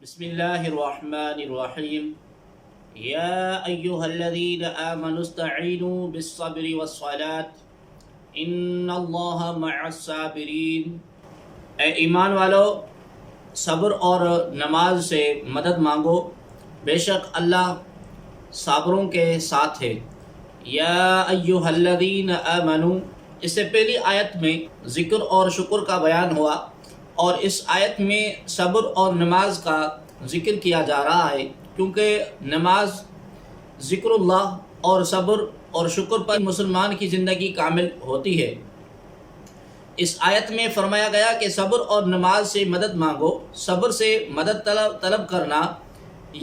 بسم الله الرحمن الرحيم يا أيها الذين آمنوا استعينوا بالصبر والصلاة إن الله مع الصابرين اے ایمان والو، صبر اور نماز سے مدد مانگو، بے شک اللہ صابروں کے ساتھ ہے۔ یا ایھا الذین آمنوا، اس سے پہلی آیت میں ذکر اور شکر کا بیان ہوا، اور اس آیت میں صبر اور نماز کا ذکر کیا جا رہا ہے، کیونکہ نماز ذکر اللہ اور صبر اور شکر پر مسلمان کی زندگی کامل ہوتی ہے۔ اس آیت میں فرمایا گیا کہ صبر اور نماز سے مدد مانگو۔ صبر سے مدد طلب کرنا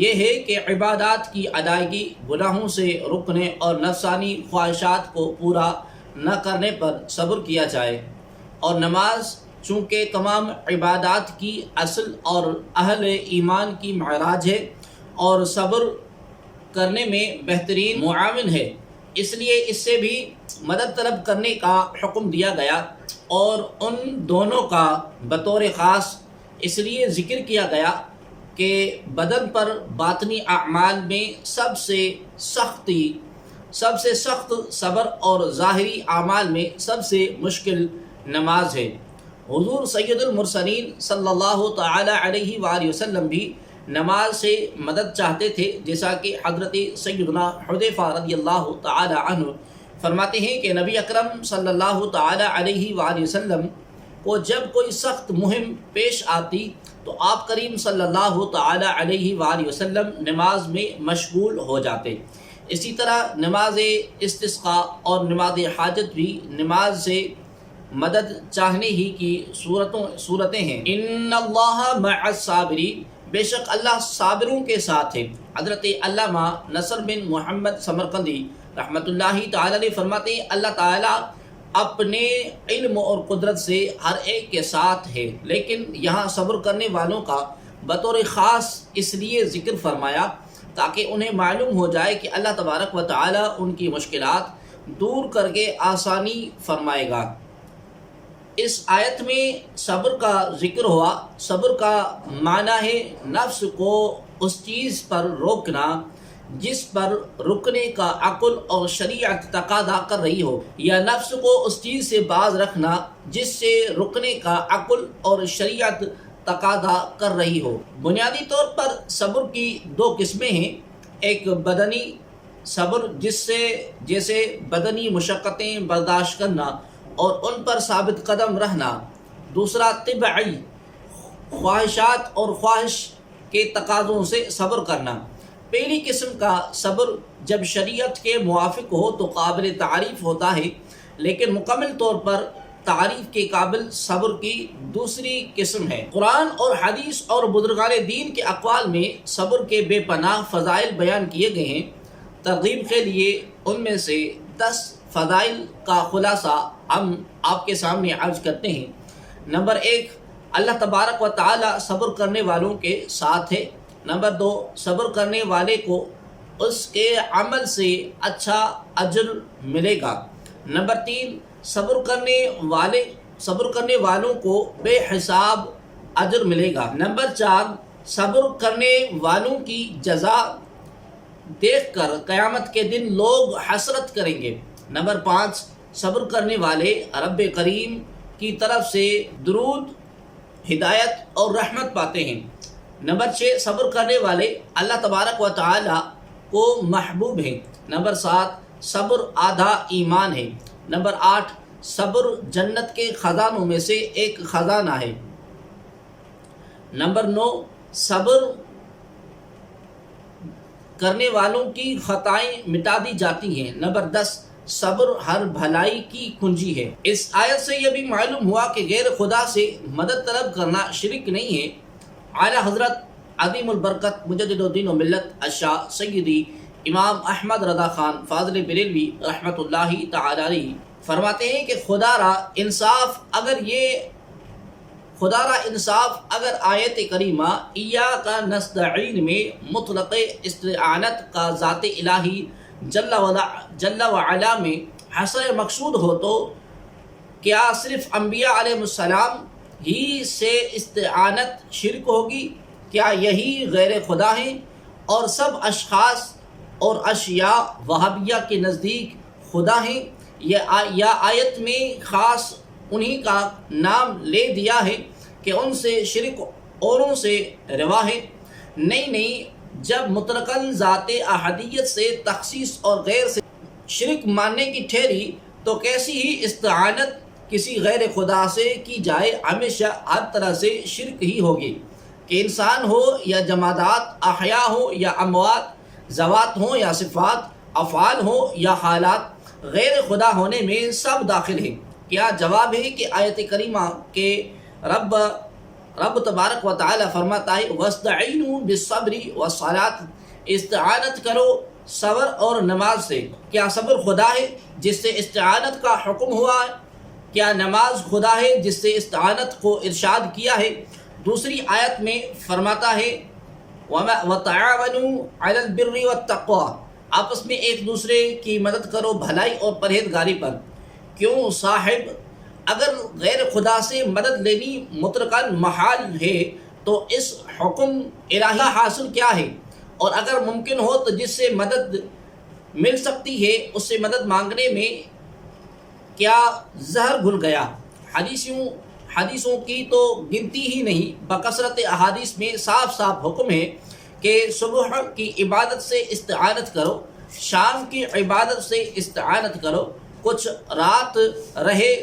یہ ہے کہ عبادات کی ادائیگی، گناہوں سے رکنے اور نفسانی خواہشات کو پورا نہ کرنے پر صبر کیا جائے، اور نماز چونکہ تمام عبادات کی اصل اور اہل ایمان کی معراج ہے اور صبر کرنے میں بہترین معاون ہے، اس لیے اس سے بھی مدد طلب کرنے کا حکم دیا گیا، اور ان دونوں کا بطور خاص اس لیے ذکر کیا گیا کہ بدن پر باطنی اعمال میں سب سے سخت صبر اور ظاہری اعمال میں سب سے مشکل نماز ہے۔ حضور سید المرسلین صلی اللہ تعالی علیہ وآلہ وسلم بھی نماز سے مدد چاہتے تھے، جیسا کہ حضرت سیدنا حذیفہ رضی اللہ تعالی عنہ فرماتے ہیں کہ نبی اکرم صلی اللہ تعالی علیہ وآلہ وسلم کو جب کوئی سخت مہم پیش آتی تو آپ کریم صلی اللہ تعالی علیہ وآلہ وسلم نماز میں مشغول ہو جاتے۔ اسی طرح نماز استسقاء اور نماز حاجت بھی نماز سے مدد چاہنے ہی کی صورتیں ہیں۔ ان اللہ مع الصابرین، بے شک اللہ صابروں کے ساتھ ہے۔ حضرت علامہ نصر بن محمد سمرقندی رحمۃ اللہ تعالی علیہ فرماتے ہیں، اللہ تعالیٰ اپنے علم اور قدرت سے ہر ایک کے ساتھ ہے، لیکن یہاں صبر کرنے والوں کا بطور خاص اس لیے ذکر فرمایا تاکہ انہیں معلوم ہو جائے کہ اللہ تبارک و تعالیٰ ان کی مشکلات دور کر کے آسانی فرمائے گا۔ اس آیت میں صبر کا ذکر ہوا۔ صبر کا معنی ہے نفس کو اس چیز پر روکنا جس پر رکنے کا عقل اور شریعت تقاضا کر رہی ہو، یا نفس کو اس چیز سے باز رکھنا جس سے رکنے کا عقل اور شریعت تقاضا کر رہی ہو۔ بنیادی طور پر صبر کی دو قسمیں ہیں، ایک بدنی صبر جیسے بدنی مشقتیں برداشت کرنا اور ان پر ثابت قدم رہنا، دوسرا طبعی خواہشات اور خواہش کے تقاضوں سے صبر کرنا۔ پہلی قسم کا صبر جب شریعت کے موافق ہو تو قابل تعریف ہوتا ہے، لیکن مکمل طور پر تعریف کے قابل صبر کی دوسری قسم ہے۔ قرآن اور حدیث اور بزرگان دین کے اقوال میں صبر کے بے پناہ فضائل بیان کیے گئے ہیں۔ ترغیب کے لیے ان میں سے 10 فضائل کا خلاصہ ہم آپ کے سامنے عرض کرتے ہیں۔ نمبر 1، اللہ تبارک و تعالی صبر کرنے والوں کے ساتھ ہے۔ نمبر 2، صبر کرنے والے کو اس کے عمل سے اچھا اجر ملے گا۔ نمبر 3، صبر کرنے والوں کو بے حساب اجر ملے گا۔ نمبر 4، صبر کرنے والوں کی جزا دیکھ کر قیامت کے دن لوگ حسرت کریں گے۔ نمبر 5، صبر کرنے والے رب کریم کی طرف سے درود، ہدایت اور رحمت پاتے ہیں۔ نمبر 6، صبر کرنے والے اللہ تبارک و تعالی کو محبوب ہیں۔ نمبر 7، صبر آدھا ایمان ہے۔ نمبر 8، صبر جنت کے خزانوں میں سے ایک خزانہ ہے۔ نمبر 9، صبر کرنے والوں کی خطائیں مٹا دی جاتی ہیں۔ نمبر 10، صبر ہر بھلائی کی کنجی ہے۔ اس آیت سے یہ بھی معلوم ہوا کہ غیر خدا سے مدد طلب کرنا شرک نہیں ہے۔ اعلیٰ حضرت عظیم البرکت مجدد الدین و ملت الشاہ سیدی امام احمد رضا خان فاضل بریلوی رحمۃ اللہ تعالی علیہ فرماتے ہیں کہ خدا را انصاف اگر آیت کریمہ ایاک نستعین میں مطلق استعانت کا ذات الہی جل وعلا میں حصر مقصود ہو تو کیا صرف انبیاء علیہ السلام ہی سے استعانت شرک ہوگی؟ کیا یہی غیر خدا ہیں؟ اور سب اشخاص اور اشیاء وہابیہ کے نزدیک خدا ہیں؟ یا آیت میں خاص انہی کا نام لے دیا ہے کہ ان سے شرک اوروں سے روا ہے؟ نہیں، جب مطلقاً ذات احدیت سے تخصیص اور غیر سے شرک ماننے کی ٹھہری تو کیسی ہی استعانت کسی غیر خدا سے کی جائے ہمیشہ ہر طرح سے شرک ہی ہوگی، کہ انسان ہو یا جمادات، احیاء ہو یا اموات، ذوات ہوں یا صفات، افعال ہوں یا حالات، غیر خدا ہونے میں سب داخل ہیں۔ کیا جواب ہے کہ آیت کریمہ کے رب تبارک و تعالی فرماتا ہے وَاسْتَعِينُوا بِالصَّبْرِ وَالصَّلَاةِ، استعانت کرو صبر اور نماز سے۔ کیا صبر خدا ہے جس سے استعانت کا حکم ہوا ہے؟ کیا نماز خدا ہے جس سے استعانت کو ارشاد کیا ہے؟ دوسری آیت میں فرماتا ہے وَتَعَاوَنُوا عَلَى الْبِرِّ وَالتَّقْوَىٰ، آپس میں ایک دوسرے کی مدد کرو بھلائی اور پرہیزگاری پر۔ کیوں صاحب، اگر غیر خدا سے مدد لینی مطلقاً محال ہے تو اس حکم الہی حاصل کیا ہے؟ اور اگر ممکن ہو تو جس سے مدد مل سکتی ہے اس سے مدد مانگنے میں کیا زہر گھل گیا؟ حدیثوں کی تو گنتی ہی نہیں، بکثرت احادیث میں صاف صاف حکم ہے کہ صبح کی عبادت سے استعانت کرو، شام کی عبادت سے استعانت کرو، کچھ رات رہے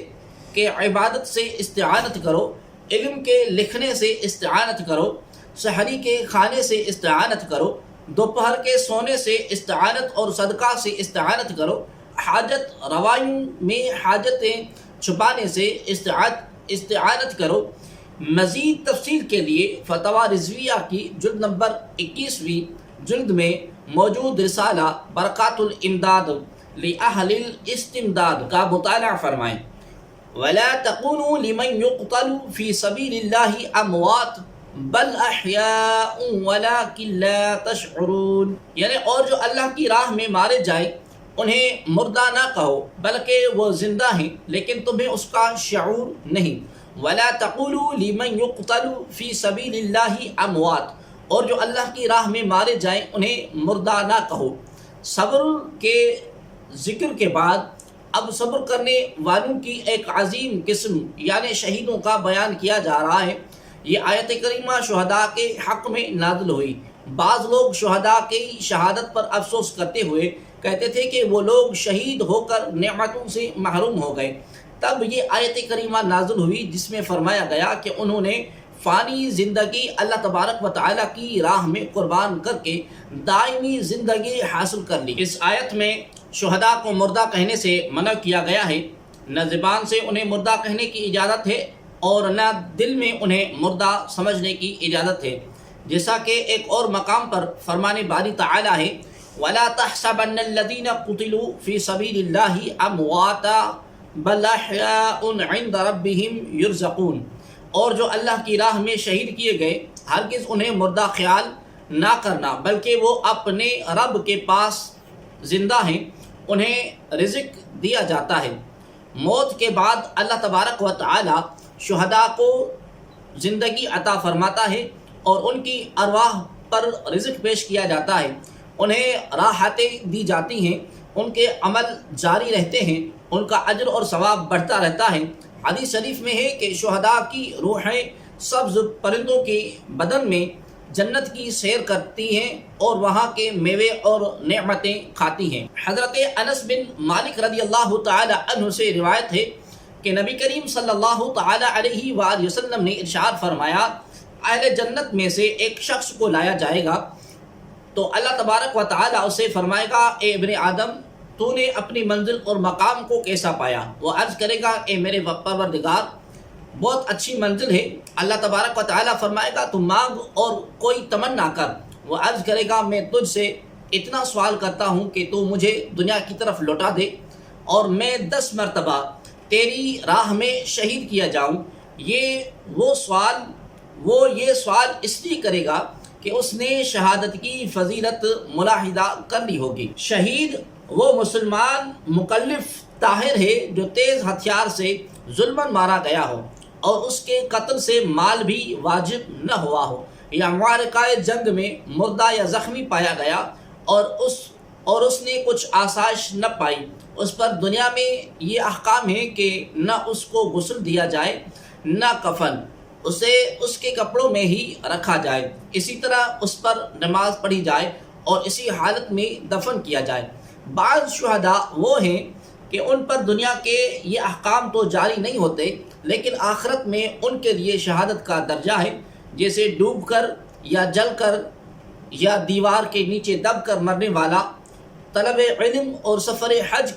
کہ عبادت سے استعانت کرو، علم کے لکھنے سے استعانت کرو، سحری کے کھانے سے استعانت کرو، دوپہر کے سونے سے استعانت اور صدقہ سے استعانت کرو، حاجت روایوں میں حاجتیں چھپانے سے استعانت کرو۔ مزید تفصیل کے لیے فتاوی رضویہ کی جلد نمبر 21ویں جلد میں موجود رسالہ برکات الامداد لأہل الاستمداد کا مطالعہ فرمائیں۔ وَلَا تَقُولُوا لِمَنْ يُقْتَلُ فِي سَبِيلِ اللَّهِ أَمْوَاتٌ بَلْ أَحْيَاءٌ وَلَكِنْ لَا تَشْعُرُونَ، یعنی اور جو اللہ کی راہ میں مارے جائیں انہیں مردہ نہ کہو بلکہ وہ زندہ ہیں لیکن تمہیں اس کا شعور نہیں۔ وَلَا تَقُولُوا لِمَنْ يُقْتَلُ فِي سَبِيلِ اللَّهِ أَمْوَاتٌ، اور جو اللہ کی راہ میں مارے جائیں انہیں مردہ نہ کہو۔ صبر کے ذکر کے بعد اب صبر کرنے والوں کی ایک عظیم قسم یعنی شہیدوں کا بیان کیا جا رہا ہے۔ یہ آیت کریمہ شہداء کے حق میں نازل ہوئی۔ بعض لوگ شہداء کی شہادت پر افسوس کرتے ہوئے کہتے تھے کہ وہ لوگ شہید ہو کر نعمتوں سے محروم ہو گئے۔ تب یہ آیت کریمہ نازل ہوئی جس میں فرمایا گیا کہ انہوں نے فانی زندگی اللہ تبارک و تعالیٰ کی راہ میں قربان کر کے دائمی زندگی حاصل کر لی۔ اس آیت میں شہداء کو مردہ کہنے سے منع کیا گیا ہے، نہ زبان سے انہیں مردہ کہنے کی اجازت ہے اور نہ دل میں انہیں مردہ سمجھنے کی اجازت ہے، جیسا کہ ایک اور مقام پر فرمان باری تعالیٰ ہے وَلَا تَحْسَبَنَّ الَّذِينَ قُتِلُوا فِي سَبِيلِ اللَّهِ أَمْوَاتًا بَلْ أَحْيَاءٌ عِندَ رَبِّهِمْ يُرْزَقُونَ، اور جو اللہ کی راہ میں شہید کیے گئے ہرگز انہیں مردہ خیال نہ کرنا بلکہ وہ اپنے رب کے پاس زندہ ہیں، انہیں رزق دیا جاتا ہے۔ موت کے بعد اللہ تبارک و تعالی شہداء کو زندگی عطا فرماتا ہے اور ان کی ارواح پر رزق پیش کیا جاتا ہے، انہیں راحتیں دی جاتی ہیں، ان کے عمل جاری رہتے ہیں، ان کا اجر اور ثواب بڑھتا رہتا ہے۔ حدیث شریف میں ہے کہ شہداء کی روحیں سبز پرندوں کے بدن میں جنت کی سیر کرتی ہیں اور وہاں کے میوے اور نعمتیں کھاتی ہیں۔ حضرت انس بن مالک رضی اللہ تعالی عنہ سے روایت ہے کہ نبی کریم صلی اللہ تعالی علیہ وآلہ وسلم نے ارشاد فرمایا اہل جنت میں سے ایک شخص کو لایا جائے گا تو اللہ تبارک و تعالی اسے فرمائے گا اے ابن آدم تو نے اپنی منزل اور مقام کو کیسا پایا؟ وہ عرض کرے گا اے میرے پروردگار بہت اچھی منزل ہے۔ اللہ تبارک و تعالی فرمائے گا تو مانگ اور کوئی تمنا کر۔ وہ عرض کرے گا میں تجھ سے اتنا سوال کرتا ہوں کہ تو مجھے دنیا کی طرف لوٹا دے اور میں 10 مرتبہ تیری راہ میں شہید کیا جاؤں۔ یہ سوال اس لیے کرے گا کہ اس نے شہادت کی فضیلت ملاحظہ کر لی ہوگی۔ شہید وہ مسلمان مکلف طاہر ہے جو تیز ہتھیار سے ظلماً مارا گیا ہو اور اس کے قتل سے مال بھی واجب نہ ہوا ہو، یا معرکہ جنگ میں مردہ یا زخمی پایا گیا اور اس نے کچھ آسائش نہ پائی، اس پر دنیا میں یہ احکام ہے کہ نہ اس کو غسل دیا جائے نہ کفن، اسے اس کے کپڑوں میں ہی رکھا جائے، اسی طرح اس پر نماز پڑھی جائے اور اسی حالت میں دفن کیا جائے۔ بعض شہداء وہ ہیں کہ ان پر دنیا کے یہ احکام تو جاری نہیں ہوتے، لیکن آخرت میں ان کے لیے شہادت کا درجہ ہے، جیسے ڈوب کر یا جل کر یا دیوار کے نیچے دب کر مرنے والا، طلب علم اور سفر حج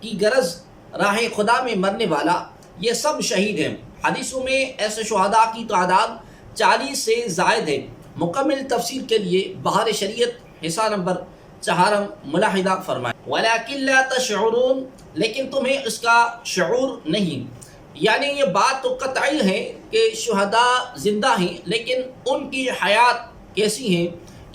کی غرض راہ خدا میں مرنے والا، یہ سب شہید ہیں۔ حدیثوں میں ایسے شہداء کی تعداد 40 سے زائد ہے۔ مکمل تفصیل کے لیے بہار شریعت حصہ نمبر 4 ملاحظہ فرمائیں۔ وَلَكِنْ لَا تَشْعُرُونَ، لیکن تمہیں اس کا شعور نہیں، یعنی یہ بات تو قطعی ہے کہ شہداء زندہ ہیں، لیکن ان کی حیات کیسی ہیں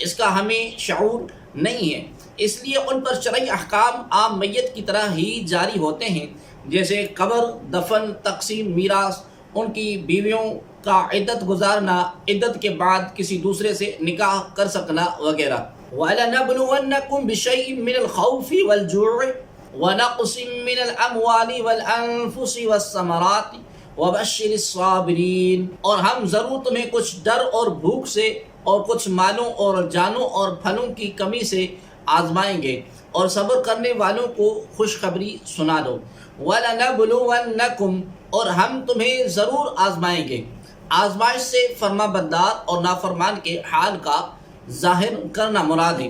اس کا ہمیں شعور نہیں ہے، اس لیے ان پر شرعی احکام عام میت کی طرح ہی جاری ہوتے ہیں، جیسے قبر، دفن، تقسیم میراث، ان کی بیویوں کا عدت گزارنا، عدت کے بعد کسی دوسرے سے نکاح کر سکنا وغیرہ۔ وَلَنَبْلُوَنَّكُمْ بِشَيْءٍ مِّنَ الْخَوْفِ وَالْجُوعِ وَنَقْصٍ مِّنَ الْأَمْوَالِ وَالْأَنفُسِ وَالثَّمَرَاتِ وَبَشِّرِ الصَّابِرِينَ، اور ہم ضرور تمہیں کچھ ڈر اور بھوک سے اور کچھ مالوں اور جانوں اور پھلوں کی کمی سے آزمائیں گے، اور صبر کرنے والوں کو خوشخبری سنا دو۔ وَلَنَبْلُوَنَّكُمْ، اور ہم تمہیں ضرور آزمائیں گے۔ آزمائش سے فرما بردار اور نافرمان کے حال کا ظاہر کرنا مراد ہے۔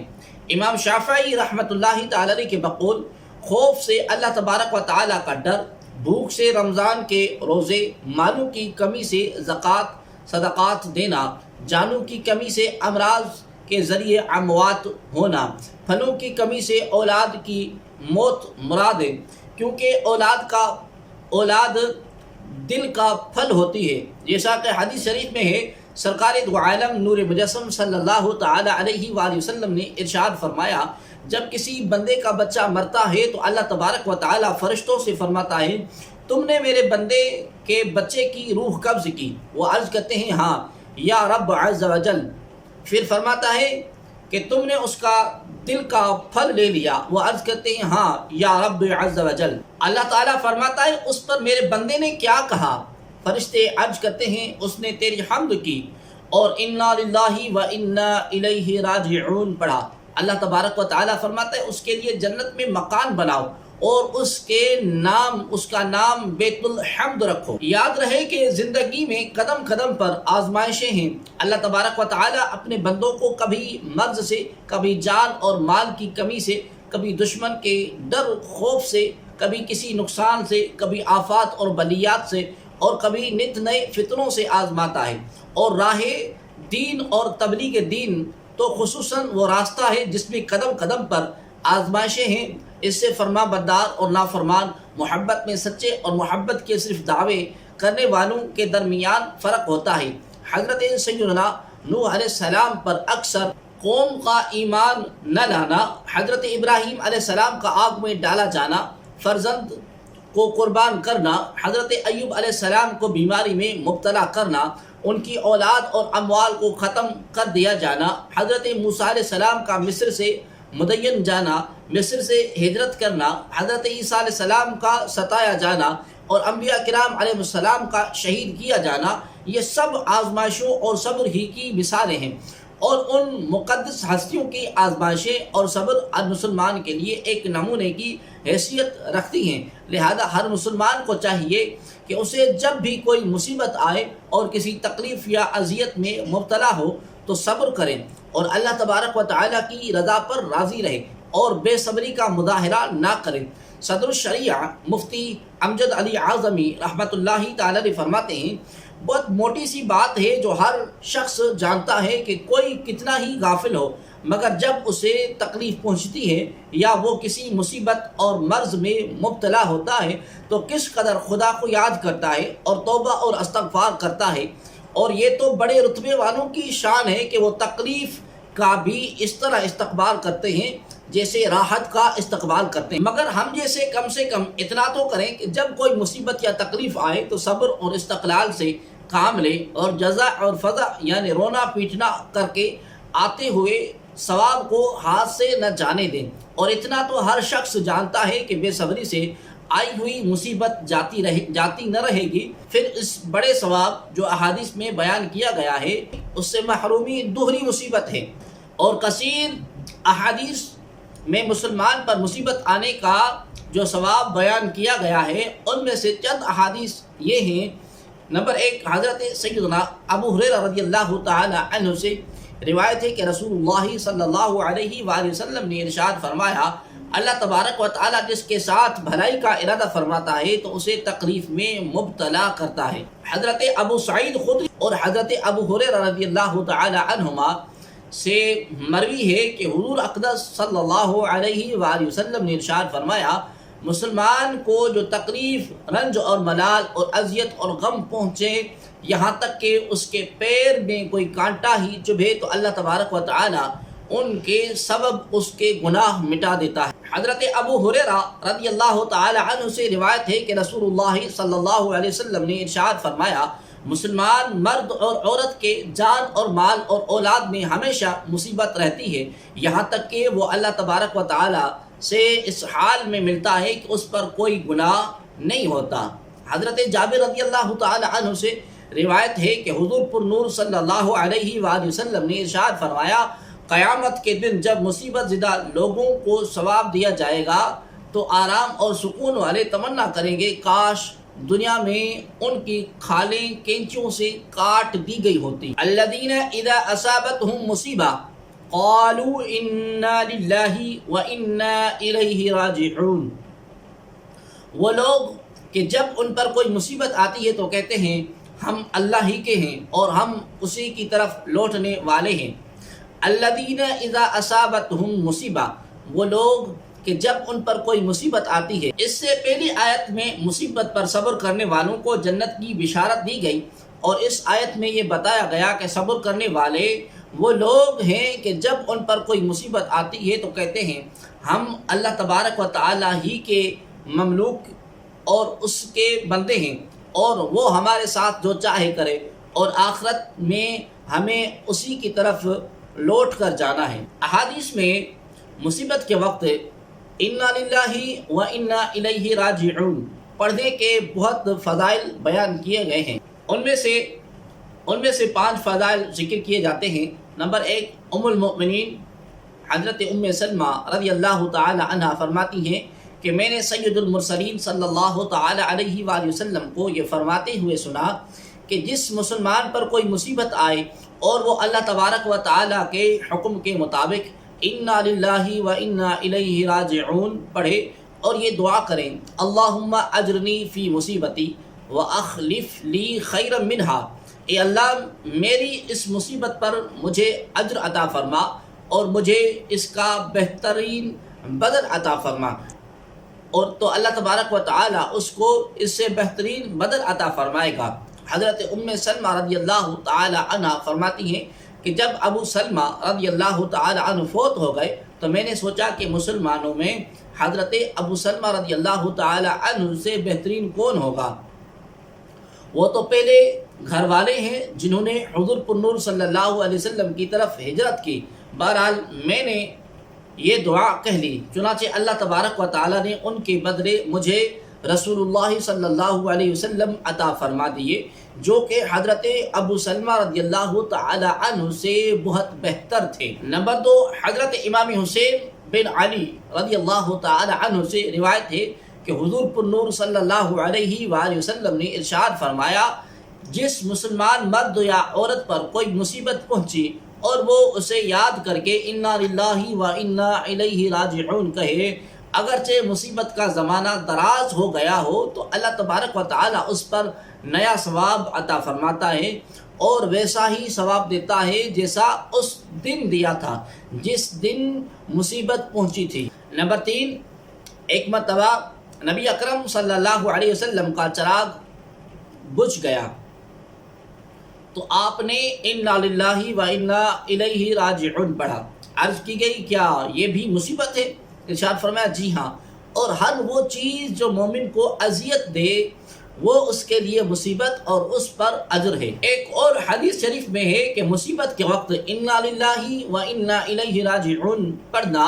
امام شافعی رحمۃ اللہ تعالی علیہ کے بقول، خوف سے اللہ تبارک و تعالیٰ کا ڈر، بھوک سے رمضان کے روزے، مالوں کی کمی سے زکوٰۃ صدقات دینا، جانوں کی کمی سے امراض کے ذریعے اموات ہونا، پھلوں کی کمی سے اولاد کی موت مراد ہے، کیونکہ اولاد دل کا پھل ہوتی ہے، جیسا کہ حدیث شریف میں ہے۔ سرکار دو عالم نور مجسم صلی اللہ تعالی علیہ وآلہ وسلم نے ارشاد فرمایا، جب کسی بندے کا بچہ مرتا ہے تو اللہ تبارک و تعالی فرشتوں سے فرماتا ہے، تم نے میرے بندے کے بچے کی روح قبض کی؟ وہ عرض کرتے ہیں ہاں یا رب عز و جل۔ پھر فرماتا ہے کہ تم نے اس کا دل کا پھل لے لیا؟ وہ عرض کرتے ہیں ہاں یا رب عز و جل۔ اللہ تعالیٰ فرماتا ہے اس پر میرے بندے نے کیا کہا؟ فرشتے عرض کرتے ہیں اس نے تیری حمد کی اور انا للہ و انا الیہ راجعون پڑھا۔ اللہ تبارک و تعالیٰ فرماتا ہے اس کے لیے جنت میں مکان بناؤ اور اس کا نام بیت الحمد رکھو۔ یاد رہے کہ زندگی میں قدم قدم پر آزمائشیں ہیں۔ اللہ تبارک و تعالیٰ اپنے بندوں کو کبھی مرض سے، کبھی جان اور مال کی کمی سے، کبھی دشمن کے ڈر خوف سے، کبھی کسی نقصان سے، کبھی آفات اور بلیات سے، اور کبھی نت نئے فتنوں سے آزماتا ہے۔ اور راہ دین اور تبلیغ دین تو خصوصاً وہ راستہ ہے جس میں قدم قدم پر آزمائشیں ہیں۔ اس سے فرما بردار اور نافرمان، محبت میں سچے اور محبت کے صرف دعوے کرنے والوں کے درمیان فرق ہوتا ہے۔ حضرت سیدنا نوح علیہ السلام پر اکثر قوم کا ایمان نہ لانا، حضرت ابراہیم علیہ السلام کا آگ میں ڈالا جانا، فرزند کو قربان کرنا، حضرت ایوب علیہ السلام کو بیماری میں مبتلا کرنا، ان کی اولاد اور اموال کو ختم کر دیا جانا، حضرت موسیٰ علیہ السلام کا مصر سے مدین جانا، مصر سے ہجرت کرنا، حضرت عیسیٰ علیہ السلام کا ستایا جانا اور انبیاء کرام علیہ السلام کا شہید کیا جانا، یہ سب آزمائشوں اور صبر ہی کی مثالیں ہیں، اور ان مقدس ہستیوں کی آزمائشیں اور صبر ہر مسلمان کے لیے ایک نمونے کی حیثیت رکھتی ہیں۔ لہذا ہر مسلمان کو چاہیے کہ اسے جب بھی کوئی مصیبت آئے اور کسی تکلیف یا اذیت میں مبتلا ہو تو صبر کریں اور اللہ تبارک و تعالیٰ کی رضا پر راضی رہے اور بے صبری کا مظاہرہ نہ کریں۔ صدر الشریعہ مفتی امجد علی اعظمی رحمۃ اللہ تعالی علیہ فرماتے ہیں، بہت موٹی سی بات ہے جو ہر شخص جانتا ہے کہ کوئی کتنا ہی غافل ہو، مگر جب اسے تکلیف پہنچتی ہے یا وہ کسی مصیبت اور مرض میں مبتلا ہوتا ہے تو کس قدر خدا کو یاد کرتا ہے اور توبہ اور استغفار کرتا ہے۔ اور یہ تو بڑے رتبے والوں کی شان ہے کہ وہ تکلیف کا بھی اس طرح استقبال کرتے ہیں جیسے راحت کا استقبال کرتے ہیں، مگر ہم جیسے کم سے کم اتنا تو کریں کہ جب کوئی مصیبت یا تکلیف آئے تو صبر اور استقلال سے کام لیں اور جزا اور فضا یعنی رونا پیٹنا کر کے آتے ہوئے ثواب کو ہاتھ سے نہ جانے دیں۔ اور اتنا تو ہر شخص جانتا ہے کہ بے صبری سے آئی ہوئی مصیبت جاتی نہ رہے گی، پھر اس بڑے ثواب جو احادیث میں بیان کیا گیا ہے اس سے محرومی دوہری مصیبت ہے۔ اور کثیر احادیث میں مسلمان پر مصیبت آنے کا جو ثواب بیان کیا گیا ہے ان میں سے چند احادیث یہ ہیں۔ نمبر 1، حضرت سیدنا ابو ہریرہ رضی اللہ تعالی عنہ سے روایت ہے کہ رسول اللہ صلی اللہ علیہ وآلہ وسلم نے ارشاد فرمایا، اللہ تبارک و تعالی جس کے ساتھ بھلائی کا ارادہ فرماتا ہے تو اسے تکلیف میں مبتلا کرتا ہے۔ حضرت ابو سعید خدری اور حضرت ابو ہریرہ رضی اللہ تعالی عنہما سے مروی ہے کہ حضور اقدس صلی اللہ علیہ وآلہ وسلم نے ارشاد فرمایا، مسلمان کو جو تکلیف، رنج اور ملال اور اذیت اور غم پہنچے، یہاں تک کہ اس کے پیر میں کوئی کانٹا ہی چبھے، تو اللہ تبارک و تعالی ان کے سبب اس کے گناہ مٹا دیتا ہے۔ حضرت ابو ہریرہ رضی اللہ تعالی عنہ سے روایت ہے کہ رسول اللہ صلی اللہ علیہ وسلم نے ارشاد فرمایا، مسلمان مرد اور عورت کے جان اور مال اور اولاد میں ہمیشہ مصیبت رہتی ہے، یہاں تک کہ وہ اللہ تبارک و تعالی سے اس حال میں ملتا ہے کہ اس پر کوئی گناہ نہیں ہوتا۔ حضرت جابر رضی اللہ تعالی عنہ سے روایت ہے کہ حضور پر نور صلی اللہ علیہ وآلہ وسلم نے ارشاد فرمایا، قیامت کے دن جب مصیبت زدہ لوگوں کو ثواب دیا جائے گا تو آرام اور سکون والے تمنا کریں گے کاش دنیا میں ان کی کھالیں کینچیوں سے کاٹ دی گئی ہوتی۔ الذین اذا اصابتهم مصیبہ قالوا انا للہ وانا الیہ راجعون، وہ لوگ کہ جب ان پر کوئی مصیبت آتی ہے تو کہتے ہیں ہم اللہ ہی کے ہیں اور ہم اسی کی طرف لوٹنے والے ہیں۔ الذین اذا اصابتهم مصیبہ، وہ لوگ کہ جب ان پر کوئی مصیبت آتی ہے۔ اس سے پہلی آیت میں مصیبت پر صبر کرنے والوں کو جنت کی بشارت دی گئی، اور اس آیت میں یہ بتایا گیا کہ صبر کرنے والے وہ لوگ ہیں کہ جب ان پر کوئی مصیبت آتی ہے تو کہتے ہیں ہم اللہ تبارک و تعالی ہی کے مملوک اور اس کے بندے ہیں اور وہ ہمارے ساتھ جو چاہے کرے، اور آخرت میں ہمیں اسی کی طرف لوٹ کر جانا ہے۔ احادیث میں مصیبت کے وقت انا للہ و انا الیہ راجعون پڑھنے کے بہت فضائل بیان کیے گئے ہیں۔ ان میں سے 5 فضائل ذکر کیے جاتے ہیں۔ نمبر 1، ام المؤمنین حضرت ام سلمہ رضی اللہ تعالی عنہ فرماتی ہیں کہ میں نے سید المرسلین صلی اللہ تعالی علیہ وآلہ وسلم کو یہ فرماتے ہوئے سنا کہ جس مسلمان پر کوئی مصیبت آئے اور وہ اللہ تبارک و تعالی کے حکم کے مطابق انا للہ و انا الیہ راجعون پڑھے اور یہ دعا کریں، اللہم اجرنی فی مصیبتی واخلف لی خیرا منہا، اے اللہ میری اس مصیبت پر مجھے اجر عطا فرما اور مجھے اس کا بہترین بدل عطا فرما، اور تو اللہ تبارک و تعالی اس کو اس سے بہترین بدل عطا فرمائے گا۔ حضرت ام سلمہ رضی اللہ تعالی عنہ فرماتی ہیں کہ جب ابو سلمہ رضی اللہ تعالی عنہ فوت ہو گئے تو میں نے سوچا کہ مسلمانوں میں حضرت ابو سلمہ رضی اللہ تعالی عنہ سے بہترین کون ہوگا؟ وہ تو پہلے گھر والے ہیں جنہوں نے حضور پر نور صلی اللہ علیہ وسلم کی طرف ہجرت کی۔ بہرحال میں نے یہ دعا کہہ لی، چنانچہ اللہ تبارک و تعالی نے ان کے بدلے مجھے رسول اللہ صلی اللہ علیہ وسلم عطا فرما دیے، جو کہ حضرت ابو سلمہ رضی اللہ تعالی عنہ سے بہت بہتر تھے۔ نمبر 2، حضرت امام حسین بن علی رضی اللہ تعالی عنہ سے روایت ہے کہ حضور پر نور صلی اللہ علیہ وآلہ وسلم نے ارشاد فرمایا، جس مسلمان مرد یا عورت پر کوئی مصیبت پہنچی اور وہ اسے یاد کر کے انا للہ و انا الیہ راجعون کہے، اگرچہ مصیبت کا زمانہ دراز ہو گیا ہو تو اللہ تبارک و تعالی اس پر نیا ثواب عطا فرماتا ہے اور ویسا ہی ثواب دیتا ہے جیسا اس دن دیا تھا جس دن مصیبت پہنچی تھی۔ نمبر 3، ایک مرتبہ نبی اکرم صلی اللہ علیہ وسلم کا چراغ بجھ گیا تو آپ نے انا للہ و انا الیہ راجعون پڑھا۔ عرض کی گئی کیا یہ بھی مصیبت ہے؟ ارشاد فرمایا جی ہاں، اور ہر وہ چیز جو مومن کو اذیت دے وہ اس کے لیے مصیبت اور اس پر اجر ہے۔ ایک اور حدیث شریف میں ہے کہ مصیبت کے وقت انا للہ و انا الیہ راجعون پڑھنا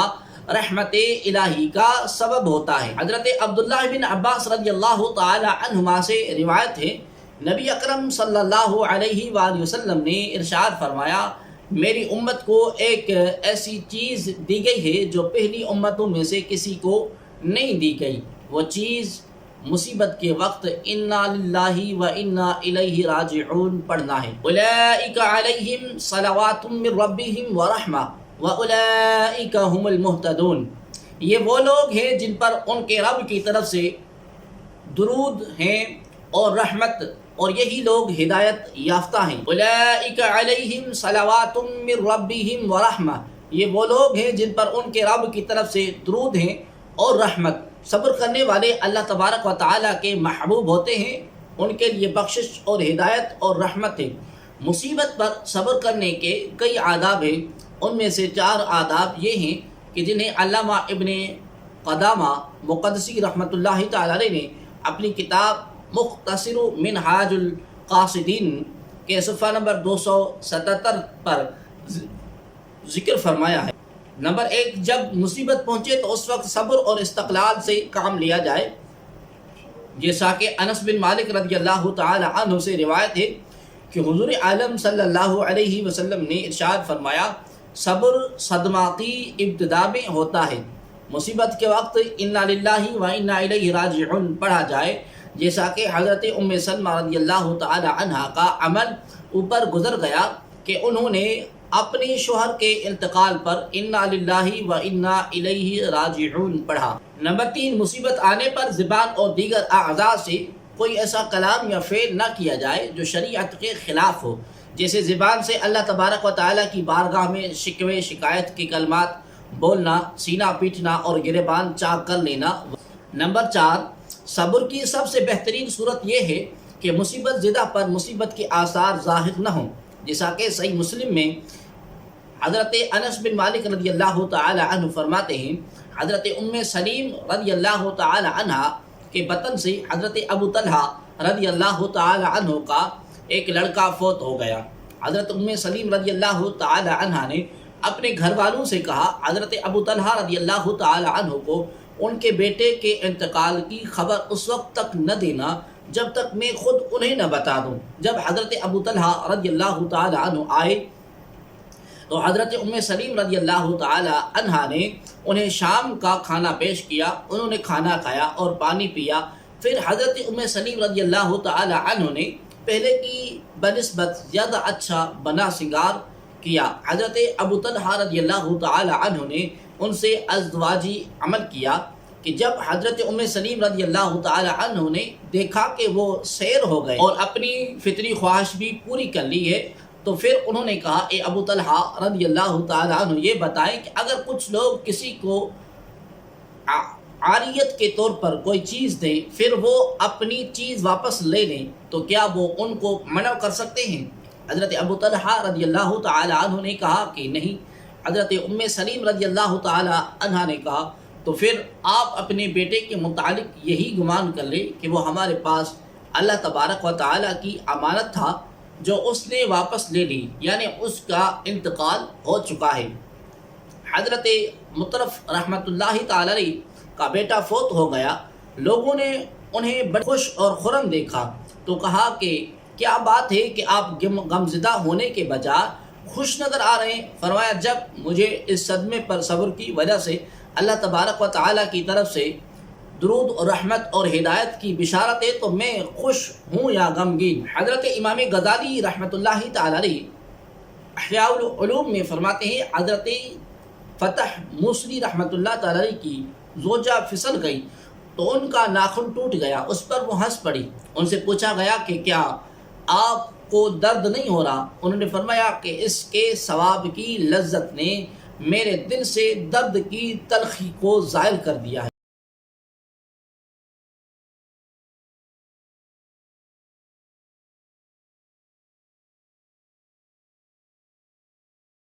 رحمت الہی کا سبب ہوتا ہے۔ حضرت عبداللہ بن عباس رضی اللہ تعالی عنہما سے روایت ہے، نبی اکرم صلی اللہ علیہ وآلہ وسلم نے ارشاد فرمایا، میری امت کو ایک ایسی چیز دی گئی ہے جو پہلی امتوں میں سے کسی کو نہیں دی گئی، وہ چیز مصیبت کے وقت انا للہ و انا الیہ راجعون پڑھنا ہے۔ اولئک علیہم صلوات من ربہم ورحمہ واولئک هم المہتدون، یہ وہ لوگ ہیں جن پر ان کے رب کی طرف سے درود ہیں اور رحمت، اور یہی لوگ ہدایت یافتہ ہیں۔ اولئک علیہم صلوات من ربہم ورحمہ، یہ وہ لوگ ہیں جن پر ان کے رب کی طرف سے درود ہیں اور رحمت۔ صبر کرنے والے اللہ تبارک و تعالیٰ کے محبوب ہوتے ہیں، ان کے لیے بخشش اور ہدایت اور رحمت ہے۔ مصیبت پر صبر کرنے کے کئی آداب ہیں، ان میں سے 4 آداب یہ ہیں کہ جنہیں علامہ ابن قدامہ مقدسی رحمۃ اللہ تعالی علیہ نے اپنی کتاب مختصر منہاج القاصدین کے صفحہ نمبر 277 پر ذکر فرمایا ہے۔ نمبر 1، جب مصیبت پہنچے تو اس وقت صبر اور استقلال سے کام لیا جائے، جیسا کہ انس بن مالک رضی اللہ تعالی عنہ سے روایت ہے کہ حضور عالم صلی اللہ علیہ وسلم نے ارشاد فرمایا، صبر صدماتی ابتدا میں ہوتا ہے۔ مصیبت کے وقت انا للہ و انا الیہ راجعون پڑھا جائے، جیسا کہ حضرت ام سلمہ رضی اللہ تعالی عنہا کا عمل اوپر گزر گیا کہ انہوں نے اپنے شوہر کے انتقال پر انا للہ و انا الیہ راجعون پڑھا۔ نمبر 3، مصیبت آنے پر زبان اور دیگر اعضاء سے کوئی ایسا کلام یا فعل نہ کیا جائے جو شریعت کے خلاف ہو، جیسے زبان سے اللہ تبارک و تعالیٰ کی بارگاہ میں شکوے شکایت کے کلمات بولنا، سینہ پیٹنا اور گریبان چاک کر لینا۔ نمبر 4، صبر کی سب سے بہترین صورت یہ ہے کہ مصیبت زدہ پر مصیبت کے آثار ظاہر نہ ہوں، جیسا کہ صحیح مسلم میں حضرت انس بن مالک رضی اللہ تعالی عنہ فرماتے ہیں، حضرت ام سلیم رضی اللہ تعالی عنہ کے بطن سے حضرت ابو طلحہ رضی اللہ تعالی عنہ کا ایک لڑکا فوت ہو گیا۔ حضرت ام سلیم رضی اللہ تعالی عنہ نے اپنے گھر والوں سے کہا، حضرت ابو طلحہ رضی اللہ تعالی عنہ کو ان کے بیٹے کے انتقال کی خبر اس وقت تک نہ دینا جب تک میں خود انہیں نہ بتا دوں۔ جب حضرت ابو طلحہ رضی اللہ تعالی عنہ آئے تو حضرت ام سلیم رضی اللہ تعالی عنہ نے انہیں شام کا کھانا پیش کیا، انہوں نے کھانا کھایا اور پانی پیا۔ پھر حضرت ام سلیم رضی اللہ تعالی عنہ نے پہلے کی بنسبت زیادہ اچھا بنا سنگار کیا۔ حضرت ابو طلحہ رضی اللہ تعالی عنہ نے ان سے ازدواجی عمل کیا کہ جب حضرت ام سلیم رضی اللہ تعالی عنہ نے دیکھا کہ وہ سیر ہو گئے اور اپنی فطری خواہش بھی پوری کر لی ہے، تو پھر انہوں نے کہا، اے ابو طلحہ رضی اللہ تعالی عنہ، یہ بتائیں کہ اگر کچھ لوگ کسی کو عاریت کے طور پر کوئی چیز دیں پھر وہ اپنی چیز واپس لے لیں تو کیا وہ ان کو منع کر سکتے ہیں؟ حضرت ابو طلحہ رضی اللہ تعالی عنہ نے کہا کہ نہیں۔ حضرت ام سلیم رضی اللہ تعالی عنہ نے کہا، تو پھر آپ اپنے بیٹے کے متعلق یہی گمان کر لیں کہ وہ ہمارے پاس اللہ تبارک و تعالی کی امانت تھا جو اس نے واپس لے لی، یعنی اس کا انتقال ہو چکا ہے۔ حضرت مطرف رحمۃ اللہ تعالی علیہ کا بیٹا فوت ہو گیا، لوگوں نے انہیں بڑے خوش اور خرم دیکھا تو کہا کہ کیا بات ہے کہ آپ غمزدہ ہونے کے بجائے خوش نظر آ رہے ہیں؟ فرمایا، جب مجھے اس صدمے پر صبر کی وجہ سے اللہ تبارک و تعالیٰ کی طرف سے درود اور رحمت اور ہدایت کی بشارت ہے تو میں خوش ہوں یا غمگین۔ حضرت امام غزالی رحمۃ اللہ تعالی علیہ احیاء العلوم میں فرماتے ہیں، حضرت فتح موصلی رحمۃ اللہ تعالی علیہ کی زوجہ پھسل گئی تو ان کا ناخن ٹوٹ گیا، اس پر وہ ہنس پڑی۔ ان سے پوچھا گیا کہ کیا آپ کو درد نہیں ہو رہا؟ انہوں نے فرمایا کہ اس کے ثواب کی لذت نے میرے دل سے درد کی تلخی کو زائل کر دیا ہے۔